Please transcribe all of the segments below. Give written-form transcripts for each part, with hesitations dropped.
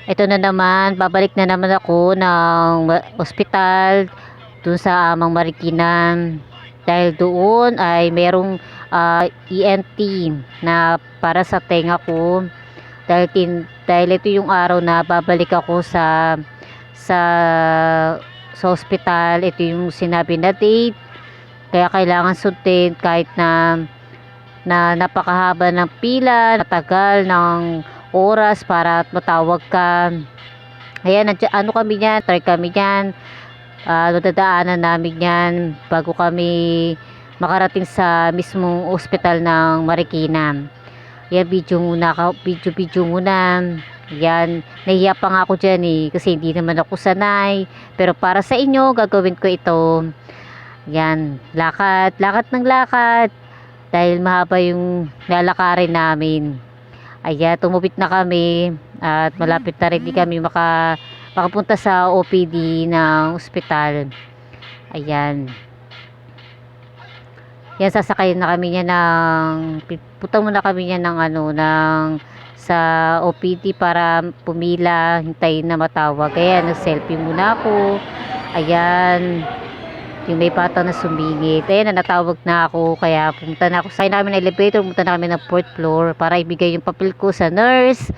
Ito na naman, babalik na naman ako ng ospital dun sa Amang Marikina. Dahil doon ay merong ENT na para sa tenga ko. Dahil ito yung araw na babalik ako sa sa ospital. Ito yung sinabi na date. Kaya kailangan sundin kahit na napakahaba ng pila, natagal ng oras para matawag ka. Ayan, ano kami yan, try kami yan, nadadaanan namin yan bago kami makarating sa mismong ospital ng Marikina. Yan, video muna. Yan, nahiya pa nga ako dyan kasi hindi naman ako sanay. Pero para sa inyo, gagawin ko ito. Yan, lakad ng lakad. Dahil mahaba yung lalakarin namin. Ayan, tumupit na kami at malapit na rin di kami makapunta sa OPD ng ospital. Ayan. Yan, sasakayin na kami niya punta muna kami niya sa OPD para pumila, hintayin na matawag. Ayan, nag-selfie muna ako. Ayan. Yung may patang na sumingit. Ayan, natawag na ako. Kaya pumunta na ako. Sakay namin ng elevator. Pumunta na kami ng 4th floor para ibigay yung papel ko sa nurse.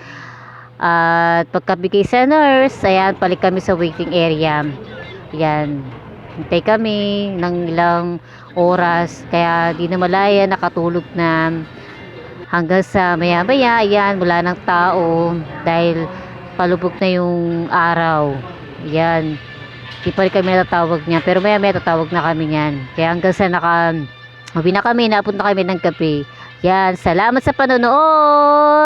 At pagkabigay sa nurse, ayan, balik kami sa waiting area. Ayan. Hintay kami ng ilang oras. Kaya di na malaya, nakatulog na. Hanggang sa maya-maya, ayan, wala ng tao. Dahil palubog na yung araw. Ayan. Di pa rin kami natatawag niya. Pero maya tatawag na kami niyan. Kaya hanggang sa uwi na kami, napunta kami ng gabi. Yan, salamat sa panonood!